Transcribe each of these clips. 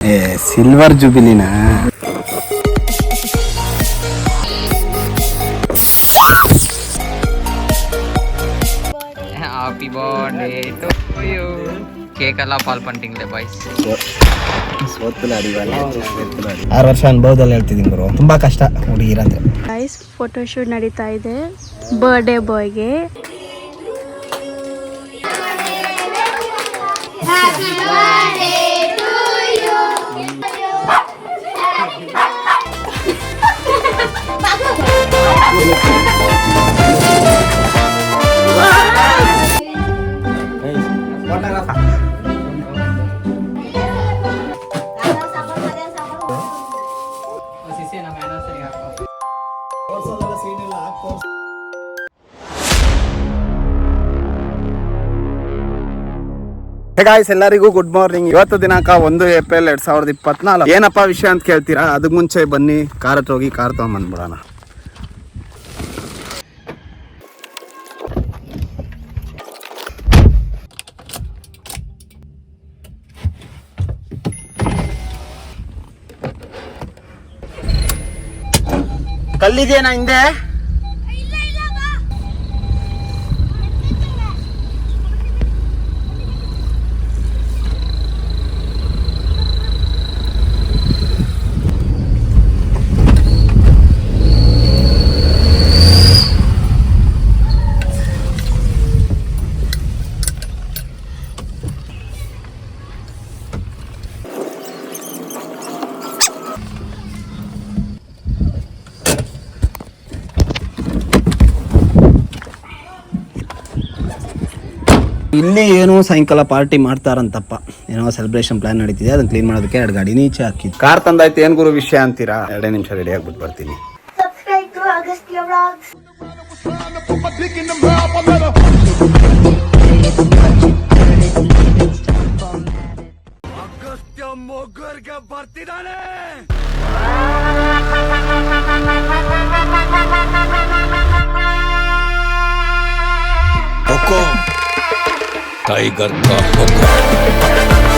Silver ಜುಬಿಲಿನಾ? Happy birthday to you. Cake ಎಲ್ಲ ಪಾಲ್ ಪಂಟಿಂಗ್ಲೆ ಬಾಯ್ಸ್. 6 ವರ್ಷ ಅನುಭವದಲ್ಲಿ ಹೇಳ್ತಿದ್ದೀನಿ ಗುರು, ತುಂಬಾ ಕಷ್ಟ ಹುಡುಗಿರಂದ್ರೆ. ಗೈಸ್ ಫೋಟೋ ಶೂಟ್ ನಡೀತಾ ಇದೆ ಬರ್ಡೇ ಬಾಯ್ಗೆ. ಹೇ ಗಾಯ್ಸ್, ಎಲ್ಲರಿಗೂ ಗುಡ್ ಮಾರ್ನಿಂಗ್. ಇವತ್ತು ದಿನಾಂಕ 1 ಏಪ್ರಿಲ್ 2024. ಏನಪ್ಪಾ ವಿಷಯ ಅಂತ ಕೇಳ್ತೀರಾ? ಅದಕ್ಕೆ ಮುಂಚೆ ಬನ್ನಿ ಕಾರ್ ಹತ್ರ ಹೋಗಿ ಕಾರ್ ತಗೊಂಡ್ಬಂದ್ಬಿಡೋಣ. ಕಲ್ಲಿದೆಯಾ ಹಿಂದೆ? ಇಲ್ಲಿ ಏನೋ ಸಾಯಂಕಾಲ ಪಾರ್ಟಿ ಮಾಡ್ತಾರಂತಪ್ಪ, ಏನೋ ಸೆಲೆಬ್ರೇಷನ್ ಪ್ಲಾನ್ ನಡೀತಿದೆ. ಅದನ್ನ ಕ್ಲೀನ್ ಮಾಡೋದಕ್ಕೆ 2 ಗಾಡಿ ನೀಚೆ ಹಾಕಿ ಕಾರ್ ತಂದಾಯ್ತು. ಏನ್ ಗುರು ವಿಷಯ ಅಂತೀರಾ? 2 ನಿಮಿಷ ರೆಡಿ ಆಗ್ಬಿಟ್ಟು ಬರ್ತೀನಿ. टाइगर का हुक्म।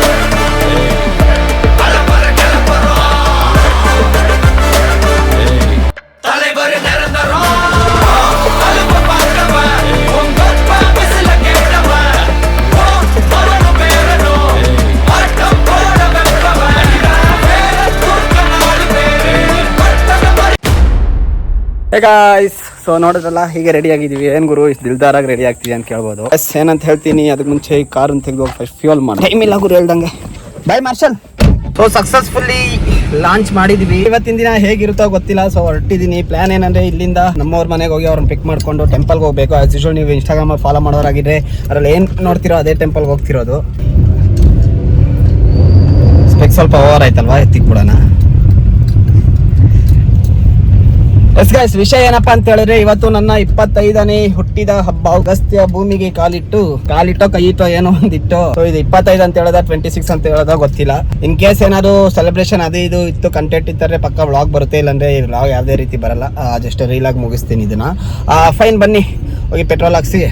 ಹೇ ಗಾಯ್ಸ್, ಸೊ ನೋಡಿದ್ರಲ್ಲ, ಹೀಗೆ ರೆಡಿ ಆಗಿದೀವಿ. ಏನ್ ಗುರು ಇಷ್ಟು ದಿಲ್ದಾರಾಗಿ ರೆಡಿ ಆಗ್ತಿದೆ ಅಂತ ಕೇಳ್ಬೋದು. ಎಸ್, ಏನಂತ ಹೇಳ್ತೀನಿ, ಅದಕ್ಕೆ ಮುಂಚೆ ಈ ಕಾರನ್ನು ತೆಗೆದು ಫಸ್ಟ್ ಫ್ಯೂಲ್ ಮಾಡಿ. ಟೈಮ್ ಇಲ್ಲ ಗುರು ಹೇಳ್ದಂಗೆ. ಬೈ ಮಾರ್ಷಲ್. ಸೊ ಸಕ್ಸಸ್ಫುಲ್ಲಿ ಲಾಂಚ್ ಮಾಡಿದೀವಿ. ಇವತ್ತಿನ ದಿನ ಹೇಗಿರುತ್ತೋ ಗೊತ್ತಿಲ್ಲ. ಸೊ ಹೊರಟಿದ್ದೀನಿ. ಪ್ಲಾನ್ ಏನಂದ್ರೆ, ಇಲ್ಲಿಂದ ನಮ್ಮವ್ರ ಮನೆಗೆ ಹೋಗಿ ಅವ್ರನ್ನ ಪಿಕ್ ಮಾಡ್ಕೊಂಡು ಟೆಂಪಲ್ಗೆ ಹೋಗ್ಬೇಕು. ಆಸ್ ಯೂಶುವಲ್ ನೀವು ಇನ್ಸ್ಟಾಗ್ರಾಮ್ ಫಾಲೋ ಮಾಡೋರಾಗಿದ್ರೆ ಅದ್ರಲ್ಲಿ ಏನ್ ನೋಡ್ತಿರೋ ಅದೇ ಟೆಂಪಲ್ಗೆ ಹೋಗ್ತಿರೋದು. ಸ್ಪೆಕ್ ಸ್ವಲ್ಪ ಓವರ್ ಆಯ್ತಲ್ವಾ, ಎತ್ತಿಕ್ ಬಿಡೋಣ. ಎಸ್ ಗೈಸ್, ವಿಷಯ ಏನಪ್ಪಾ ಅಂತ ಹೇಳಿದ್ರೆ, ಇವತ್ತು ನನ್ನ 25ನೇ ಹುಟ್ಟಿದ ಹಬ್ಬ. ಅಗಸ್ತ್ಯ ಭೂಮಿಗೆ ಕಾಲಿಟ್ಟೋ ಕೈಯಿಟ್ಟೋ ಏನೋ ಒಂದಿಟ್ಟು. ಸೊ ಇದು 25 ಅಂತ ಹೇಳೋದ 26 ಅಂತ ಹೇಳೋದ ಗೊತ್ತಿಲ್ಲ. ಇನ್ ಕೇಸ್ ಏನಾದ್ರು ಸೆಲೆಬ್ರೇಷನ್ ಅದು ಇದು ಇತ್ತು, ಕಂಟೆಂಟ್ ಇತ್ತಂದ್ರೆ ಪಕ್ಕ ವ್ಲಾಗ್ ಬರುತ್ತೆ. ಇಲ್ಲಾಂದ್ರೆ ಈ ವ್ಲಾಗ್ ಯಾವುದೇ ರೀತಿ ಬರಲ್ಲ. ಜಸ್ಟ್ ರೀಲ್ ಆಗಿ ಮುಗಿಸ್ತೀನಿ ಇದನ್ನ. ಫೈನ್, ಬನ್ನಿ ಹೋಗಿ ಪೆಟ್ರೋಲ್ ಹಾಕ್ಸಿ.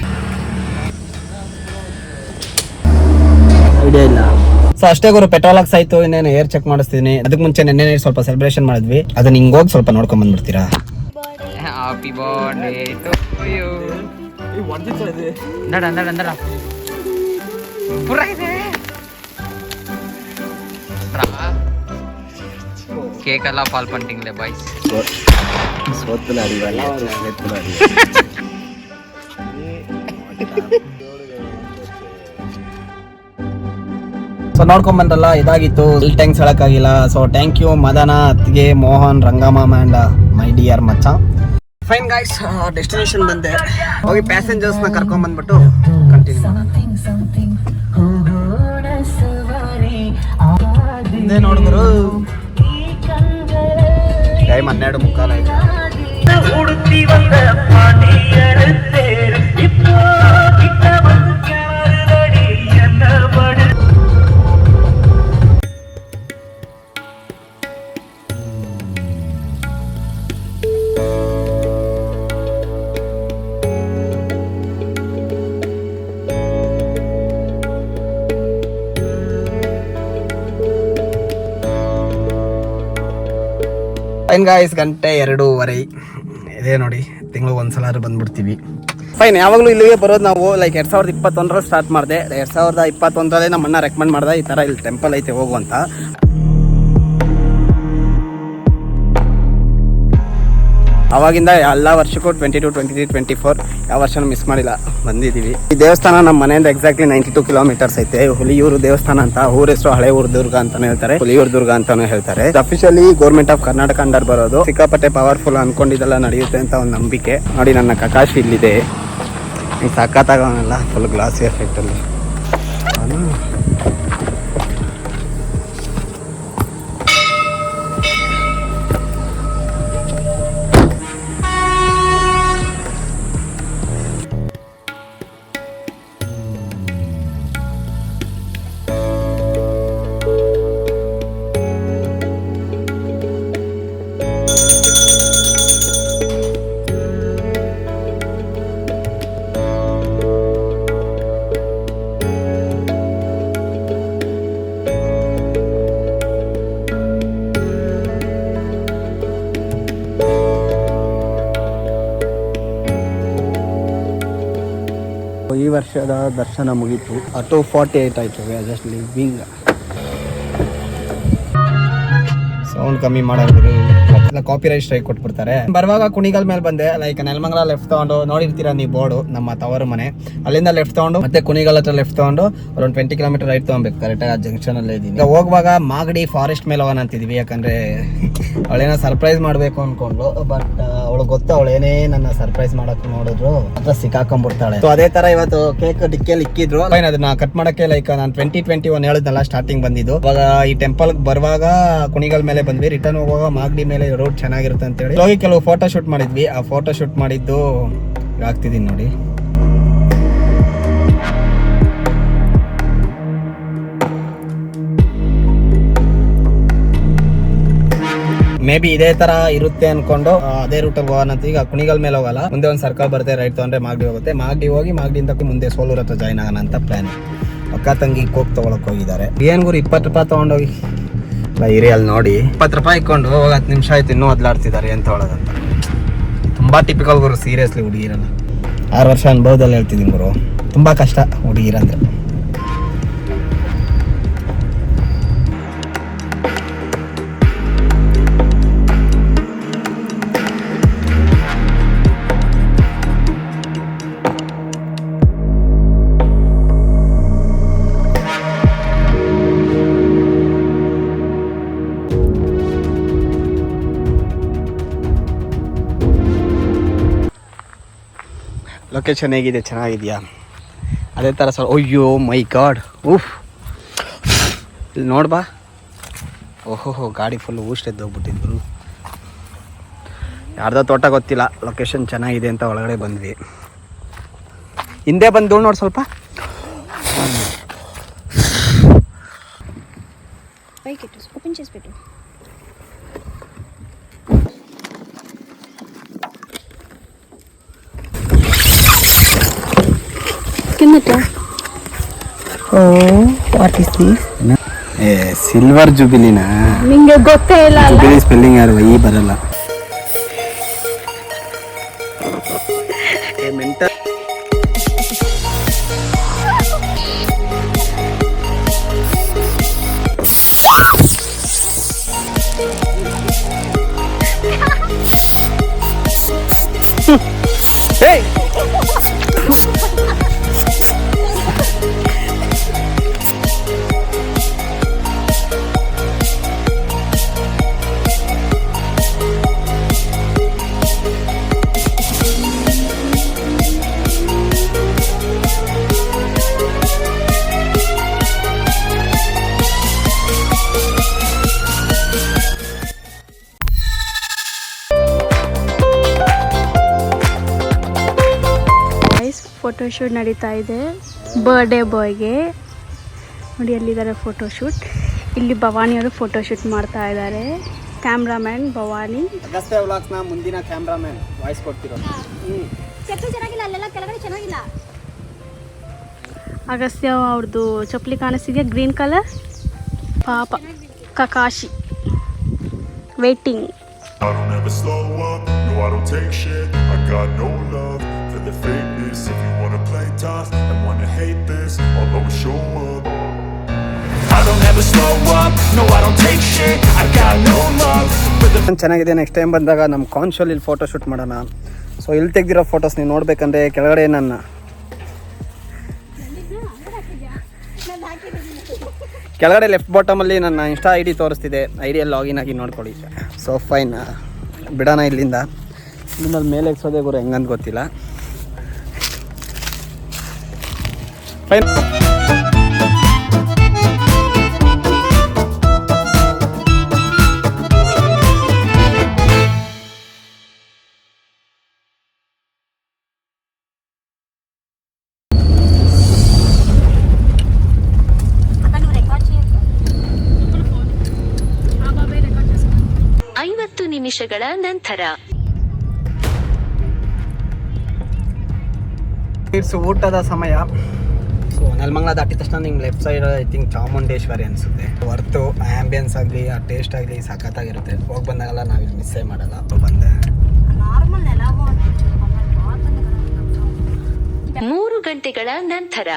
ಐಡಿಯಾ ಇಲ್ಲ. ಸೊ ಅಷ್ಟೇ ಗುರು, ಪೆಟ್ರೋಲ್ ಹಾಕ್ಸ್ ಆಯ್ತು. ಇನ್ನೇನು ಏರ್ ಚೆಕ್ ಮಾಡಿಸ್ತೀನಿ. ಅದಕ್ಕೆ ಮುಂಚೆ ನೆನ್ನೆ ಸ್ವಲ್ಪ ಸೆಲೆಬ್ರೇಷನ್ ಮಾಡಿದ್ವಿ. ಅದನ್ನ ಹಿಂಗೋಗಿ ಸ್ವಲ್ಪ ನೋಡ್ಕೊಂಡ್ ಬಂದ್ಬಿಡ್ತೀರಾ? Happy birthday to you. ನಡ ಪುರ ಇದೆ. ಕೇಕ್ ಎಲ್ಲ ಪಾಲ್ ಪಂಟಿಂಗ್ಲೆ ಬಾಯ್ಸ್. ಸೊ ನೋಡ್ಕೊಂಡ್ ಬಂದ್ರಲ್ಲ, ಇದಾಗಿತ್ತು. ಇಲ್ಲಿ ಟ್ಯಾಂಕ್ಸ್ ಹೇಳಕ್ಕಾಗಿಲ್ಲ. ಸೊ ಥ್ಯಾಂಕ್ ಯು ಮದನ, ಅತ್ತಿಗೆ, Mohan, Rangamma and my dear ಮಚ್ಚ. ಫೈನ್ ಗಾಯ್ಸ್, ಡೆಸ್ಟಿನೇಷನ್ ಬಂದೆ. ಹೋಗಿ ಪ್ಯಾಸೆಂಜರ್ಸ್ ನ ಕರ್ಕೊಂಡ್ ಬಂದ್ಬಿಟ್ಟು ಕಂಟಿನ್ಯೂ ಮಾಡೋಣ. ನೋಡಿದ್ರು ಟೈಮ್ 12:15 ಆಯ್ತು. ಫೈನ್ ಗಾಯ್ಸ್, 2:02 ಇದೇ ನೋಡಿ. ತಿಂಗಳು ಒಂದ್ಸಲ ಬಂದ್ಬಿಡ್ತೀವಿ. ಫೈನ್, ಯಾವಾಗಲೂ ಇಲ್ಲಿಗೆ ಬರೋದು ನಾವು. ಲೈಕ್ 2021 ಸ್ಟಾರ್ಟ್ ಮಾಡಿದೆ. 2021 ನಮ್ಮ ಅಣ್ಣ ರೆಕಮೆಂಡ್ ಮಾಡ್ದೆ, ಈ ಥರ ಇಲ್ಲಿ ಟೆಂಪಲ್ ಐತೆ ಹೋಗು ಅಂತ. ಅವಾಗಿಂದ ಎಲ್ಲ ವರ್ಷಕ್ಕೂ 22, 23, 24 ಯಾವ ವರ್ಷನೂ ಮಿಸ್ ಮಾಡಿಲ್ಲ, ಬಂದಿದ್ದೀವಿ. ಈ ದೇವಸ್ಥಾನ ನಮ್ಮ ಮನೆಯಿಂದ ಎಕ್ಸಾಕ್ಟ್ಲಿ 92 ಕಿಲೋಮೀಟರ್ಸ್ ಐತೆ. ಹುಲಿಯೂರು ದೇವಸ್ಥಾನ ಅಂತ, ಊರ ಹೆಸರು ಹಳೆ ಊರು ದುರ್ಗ ಅಂತಾನು ಹೇಳ್ತಾರೆ, ಹುಲಿಯೂರು ದುರ್ಗ ಅಂತಾನು ಹೇಳ್ತಾರೆ. Officially government of Karnataka under ಬರೋದು. ಸಿಕ್ಕಾಪಟ್ಟೆ ಪವರ್ಫುಲ್, ಅನ್ಕೊಂಡಿದ್ದೆಲ್ಲ ನಡೆಯುತ್ತೆ ಅಂತ ಒಂದು ನಂಬಿಕೆ. ನೋಡಿ ನನ್ನ ಕಕಾಶಿ ಇಲ್ಲಿದೆ, ಈ ಸಕ್ಕತ್ತಾಗವನೆಲ್ಲ ಫುಲ್ ಗ್ಲಾಸಿ ಎಫೆಕ್ಟಲ್ಲಿ. ಈ ವರ್ಷದ ದರ್ಶನ ಮುಗೀತು. 2:48 ಆಯಿತು. Just living. ಸೌಂಡ್ ಕಮ್ಮಿ ಮಾಡೋದು, ಕಾಪಿ ರೈಟ್ ಸ್ಟ್ರೈಕ್ ಕೊಟ್ಬಿಡ್ತಾರೆ. ಬರುವಾಗ ಕುಣಿಗಲ್ ಮೇಲೆ ಬಂದೆ. ಲೈಕ್ ನೆಲಮಂಗಲ ಲೆಫ್ಟ್ ತಗೊಂಡು, ನೋಡಿರ್ತೀರಾ ನೀವು ಬೋರ್ಡು, ನಮ್ಮ ತವರು ಮನೆ ಅಲ್ಲಿಂದ ಲೆಫ್ಟ್ ತಗೊಂಡು ಮತ್ತೆ ಕುಣಿಗಲ್ ಹತ್ರ ಲೆಫ್ಟ್ ತಗೊಂಡು ಅರೌಂಡ್ 20 ಕಿಲೋಮೀಟರ್ ರೈಟ್ ತಗೊಬೇಕು. ಕರೆಕ್ಟಾಗಿ ಆ ಜಂಕ್ಷನ್ ಅಲ್ಲೇ ಇದ್ದೀನಿ. ಈಗ ಹೋಗುವಾಗ ಮಾಗಡಿ ಫಾರೆಸ್ಟ್ ಮೇಲೆ ಹೋಗೋಣ ಅಂತಿದ್ವಿ, ಯಾಕಂದ್ರೆ ಅವಳೇನೋ ಸರ್ಪ್ರೈಸ್ ಮಾಡಬೇಕು ಅನ್ಕೊಂಡು. ಬಟ್ ಅವಳು ಗೊತ್ತು, ಅವಳೇನೇ ನನ್ನ ಸರ್ಪ್ರೈಸ್ ಮಾಡಕ್ ನೋಡಿದ್ರು ಹತ್ರ ಸಿಕ್ಕಾಕೊಂಡ್ಬಿಡ್ತಾಳೆ. ಸೊ ಅದೇ ತರ ಇವತ್ತು ಕೇಕ್ ಡಿಕ್ಕಿಯಲ್ಲಿ ಇಕ್ಕಿದ್ರು. ಅದನ್ನ ಕಟ್ ಮಾಡಕ್ಕೆ ಲೈಕ್ ನಾನು 2021 ಹೇಳಿದ್ನಲ್ಲ ಸ್ಟಾರ್ಟಿಂಗ್ ಬಂದಿದ್ದು. ಇವಾಗ ಈ ಟೆಂಪಲ್ ಬರುವಾಗ ಕುಣಿಗಲ್ ಮೇಲೆ ಬಂದ್ವಿ, ರಿಟರ್ನ್ ಹೋಗುವಾಗ ಮಾಗಡಿ ಮೇಲೆ ರೋಡ್ ಚೆನ್ನಾಗಿರುತ್ತೆ ಅಂತ ಹೇಳಿ ಹೋಗಿ ಕೆಲವು ಫೋಟೋ ಶೂಟ್ ಮಾಡಿದ್ವಿ. ಆ ಫೋಟೋ ಶೂಟ್ ಮಾಡಿದ್ದು ಹಾಕ್ತಿದ್ದೀನಿ ನೋಡಿ. ಮೇ ಬಿ ಇದೇ ತರ ಇರುತ್ತೆ ಅನ್ಕೊಂಡು ಅದೇ ರೂಟಲ್ಲಿ ಹೋಗೋಣ ಅಂತ. ಈಗ ಕುಣಿಗಲ್ ಮೇಲೆ ಹೋಗಲ್ಲ, ಮುಂದೆ ಒಂದು ಸರ್ಕಲ್ ಬರುತ್ತೆ, ರೈಟ್ ತಗೊಂಡ್ರೆ ಮಾಗಡಿ ಹೋಗುತ್ತೆ. ಮಾಗಡಿ ಹೋಗಿ ಮಾಗಡಿಯಿಂದ ಮುಂದೆ ಸೋಲೂರ್ ಹತ್ರ ಜಾಯ್ನ್ ಆಗೋಣ ಅಂತ ಪ್ಲಾನ್. ಅಕ್ಕ ತಂಗಿ ಕೋಕ್ ತಗೊಳಕ್ ಹೋಗಿದ್ದಾರೆ. ಏನ್ ಗುರು 20 ರೂಪಾಯಿ ತಗೊಂಡೋಗಿ ಇರಿ ಅಲ್ಲಿ ನೋಡಿ. 20 ರೂಪಾಯಿ ಇಟ್ಕೊಂಡು ಹೋಗಿ 10 ನಿಮಿಷ ಆಯ್ತು, ಇನ್ನೂ ಮೊದಲಾಡ್ತಿದ್ದಾರೆ ಅಂತ ಹೇಳೋದಂತ. ತುಂಬಾ ಟಿಪಿಕಲ್ ಗುರು, ಸೀರಿಯಸ್ಲಿ ಹುಡುಗಿರಲ್ಲ. 6 ವರ್ಷ ಅನುಭವದಲ್ಲಿ ಹೇಳ್ತಿದ್ದೀನಿ ಗುರು, ತುಂಬಾ ಕಷ್ಟ ಹುಡುಗಿರಂದ್ರೆ. ಲೊಕೇಶನ್ ಹೇಗಿದೆ, ಚೆನ್ನಾಗಿದೆಯಾ? ಅದೇ ಥರ ಸರ್. ಅಯ್ಯೋ ಮೈ ಗಾಡ್, ಉಫ್, ಇಲ್ಲಿ ನೋಡ್ಬಾ. ಓಹೋ, ಗಾಡಿ ಫುಲ್ ಊಷ್ಟೆದ್ದು ಹೋಗ್ಬಿಟ್ಟಿದ್ರು. ಯಾರ್ದೋ ತೋಟ ಗೊತ್ತಿಲ್ಲ, ಲೊಕೇಶನ್ ಚೆನ್ನಾಗಿದೆ ಅಂತ ಒಳಗಡೆ ಬಂದ್ವಿ. ಹಿಂದೆ ಬಂದು ನೋಡಿ ಸ್ವಲ್ಪ. ಸಿಲ್ವರ್ ಜುಬಿಲಿನಾ? ನಿಂಗೆ ಗೊತ್ತೇ ಇಲ್ಲ. ಜುಬಿಲಿ ಸ್ಪೆಲ್ಲಿಂಗ್ ಯಾರು ಈ ಬರಲ್ಲ. ಫೋಟೋಶೂಟ್ ನಡೀತಾ ಇದೆ ಬರ್ಡೇ ಬಾಯ್ಗೆ. ನೋಡಿ ಅಲ್ಲಿದ್ದಾರೆ ಫೋಟೋಶೂಟ್. ಇಲ್ಲಿ ಭವಾನಿಯವರು ಫೋಟೋಶೂಟ್ ಮಾಡ್ತಾ ಇದ್ದಾರೆ. ಕ್ಯಾಮ್ರಾಮ್ಯಾನ್ ಭವಾನಿ. ಅಗಸ್ತ್ಯ ವ್ಲಾಗ್ಸ್ನ ಮುಂದಿನ ಕ್ಯಾಮ್ರಾಮ್ಯಾನ್ ವಾಯ್ಸ್ ಕೊಡ್ತಿರೋ. ಚೆನ್ನಾಗಿಲ್ಲ, ಅಲ್ಲೆಲ್ಲ ಕೆಳಗಡೆ ಚೆನ್ನಾಗಿಲ್ಲ. ಅಗಸ್ತ್ಯ ಅವ್ರದ್ದು ಚಪ್ಪಲಿ ಕಾಣಿಸ್ತಿದೆಯಾ, ಗ್ರೀನ್ ಕಲರ್. ಪಾಪ ಕಕಾಶಿ waiting. never slow up, no I don't take shit. I got no love for the fakeness. If you wanna play tough and wanna hate this, I'll always show up. I don't ever slow up, no I don't take shit. I got no love for the ಚೆನ್ನಾಗಿದೆ. Next time ಬಂದಾಗ ನಮ್ಮ ಕಾನ್ಶಲ್ ಇಲ್ಲಿ photo shoot ಮಾಡೋಣ. So ಇಲ್ಲಿ ತೆಗ್ದಿರೋ photos ನೀವು ನೋಡ್ಬೇಕಂದ್ರೆ ಕೆಳಗಡೆ ನನ್ನ ಕೆಳಗಡೆ ಲೆಫ್ಟ್ ಬಾಟಮಲ್ಲಿ ನನ್ನ ಇನ್ಸ್ಟಾ ಐ ಡಿ ತೋರಿಸ್ತಿದೆ. ಐ ಡಿಯಲ್ಲಿ ಲಾಗಿನ್ ಆಗಿ ನೋಡ್ಕೊಳ್ಳಿ. ಸೊ ಫೈನ್, ಬಿಡೋಣ ಇಲ್ಲಿಂದ. ನಿಮ್ಮಲ್ಲಿ ಮೇಲೆ ಎಕ್ಸೋದೇ ಗುರು ಹೆಂಗಂತ ಗೊತ್ತಿಲ್ಲ. ಫೈನ್. ನಿಮಿಷಗಳ ನಂತರ ಇಟ್ಸ್ ಊಟದ ಸಮಯ. ಸೊ ನೆಲಮಂಗಲ ದಾಟಿದ ತಕ್ಷಣ ನಿಮ್ಗೆ left side I think Chamundeshwari ಅನಿಸುತ್ತೆ. ಹೊರ್ತು ಆ್ಯಂಬಿಯನ್ಸ್ ಆಗಲಿ ಆ ಟೇಸ್ಟ್ ಆಗಲಿ ಸಖತ್ತಾಗಿರುತ್ತೆ. ಹೋಗಿ ಬಂದಾಗೆಲ್ಲ ನಾವಿಲ್ಲಿ ಮಿಸ್ಸೇ ಮಾಡಲ್ಲ. ಬಂದೆ 3 ಗಂಟೆಗಳ ನಂತರ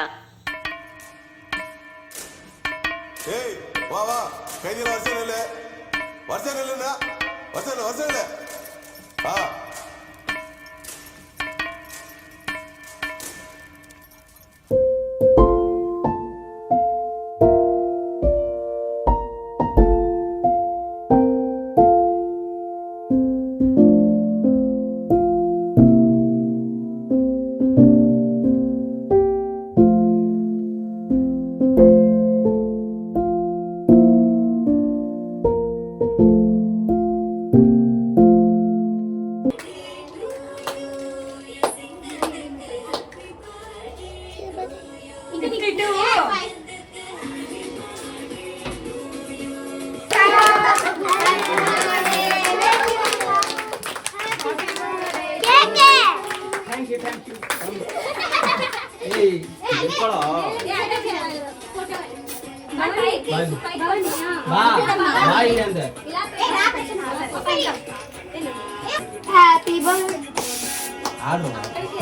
Happy birthday.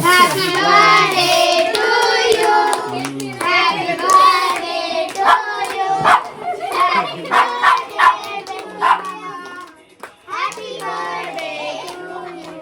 Happy birthday to you. Happy birthday to you. Happy birthday, happy birthday to you.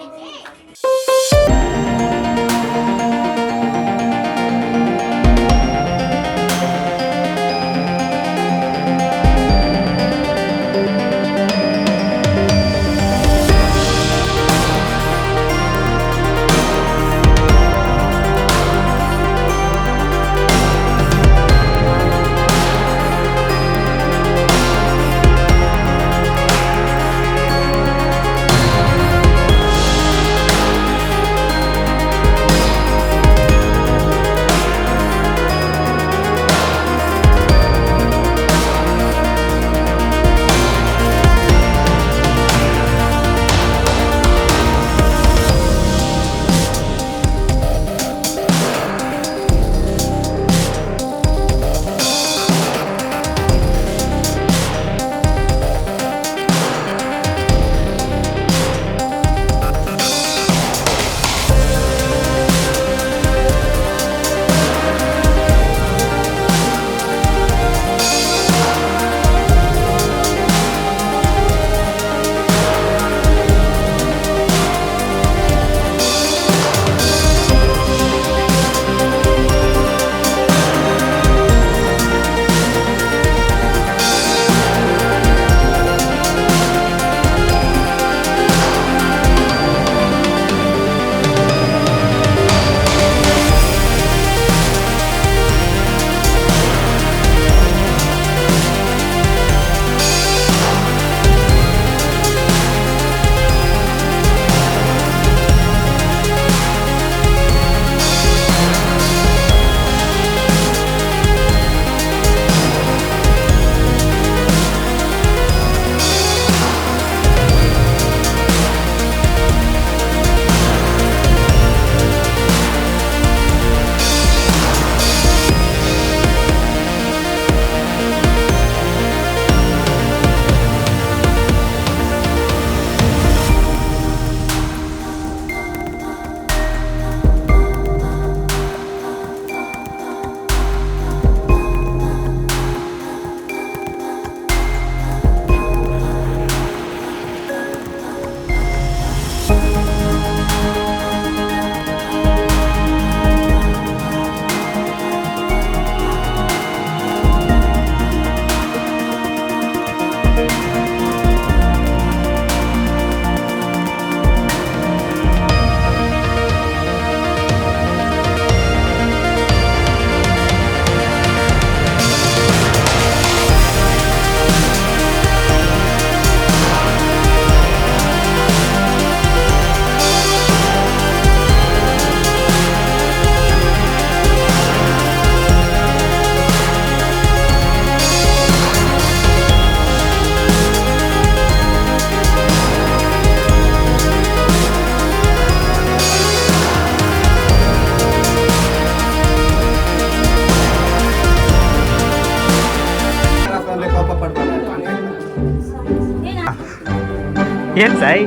ಏನ್ ಸಾಯಿ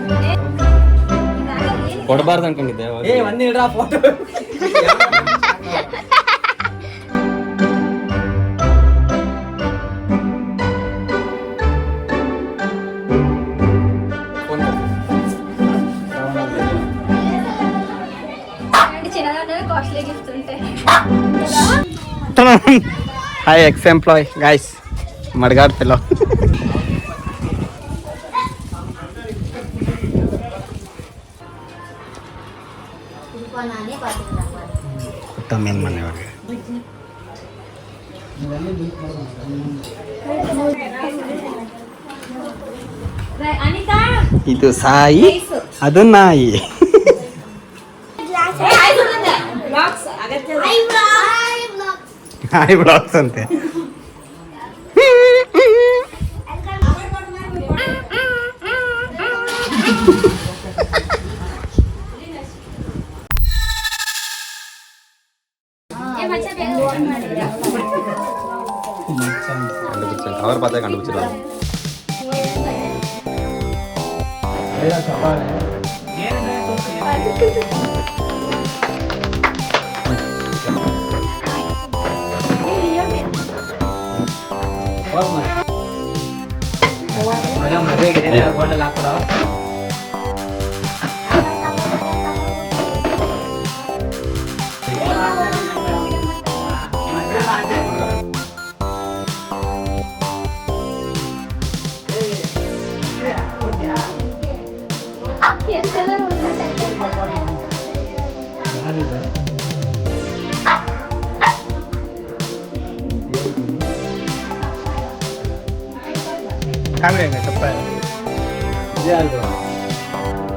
ಕೊಡಬಾರ್ದು ಅನ್ಕೊಂಡಿದ್ದೆ ಫೋಟೋ కాస్ట్లీ గిఫ్ట్ ఉంటే ಹಾಯ್ ಎಕ್ಸ್ ಎಂಪ್ಲಾಯ್ ಗಾಯ್ಸ್ ಮಡ್ಗಾಡ್ತಿಲ್ಲ ತಮ್ಮೇನ್ ಮನೆಯವ್ರಿಗೆ ಅನಿತಾ ಇದು ಸಾಯಿ ಅದು ನಾಯಿ ಹಾಯ್ ಬ್ಲಾಗ್ಸ್ ಅಂತೆ ಕವರ್ ಪಾತ್ರ ಕಂಡುಬಿಚ್ಚಿರೋದು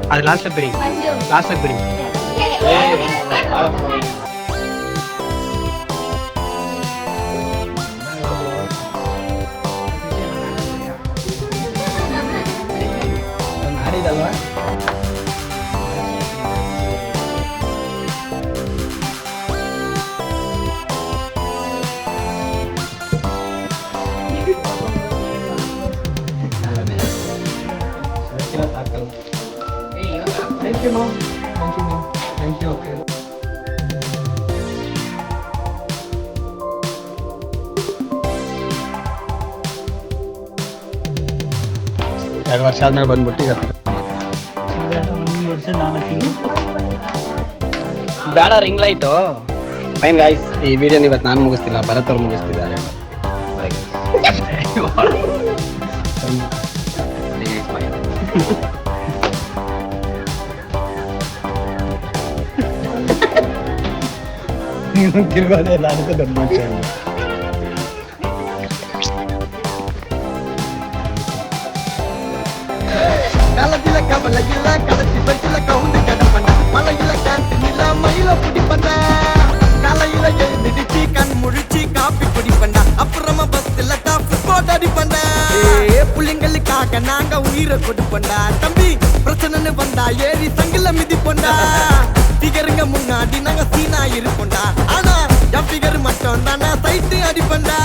ಅದು ಲಾಸ್ಟ್ ಬಿಡಿ ಬಿಡಿ ಮಾಡಿದಲ್ವಾ Thank you, Mom. Thank you, Mom. Thank you. Okay. ಎರಡು ವರ್ಷ ಆದ್ಮೇಲೆ ಬಂದ್ಬಿಟ್ಟು ಈಗ ಬೇಡ ರಿಂಗ್ ಲೈಟು ಫೈನ್ ಗಾಯ್ಸ್ ಈ ವಿಡಿಯೋನ ಇವತ್ತು ನಾನು ಮುಗಿಸ್ತಿಲ್ಲ ಭರತ್ ಅವ್ರು ಮುಗಿಸ್ತಿದ್ದಾರೆ ತಿರ್ಗೋದೇ ಇಲ್ಲ ಅದಕ್ಕೆ ದೊಡ್ಡ ಮನುಷ್ಯ புள்ளிங்களுக்காக நாங்க உயிரை கொடுப்பண்டா தம்பி பிரச்சனை வந்தா ஏறி சங்கில மிதிப்பண்டா பிகருங்க முன்னாடி நாங்க சீனா இருப்போண்டா ஆனா என் பிகர் மட்டும் தானா சைட்டு அடிப்பண்டா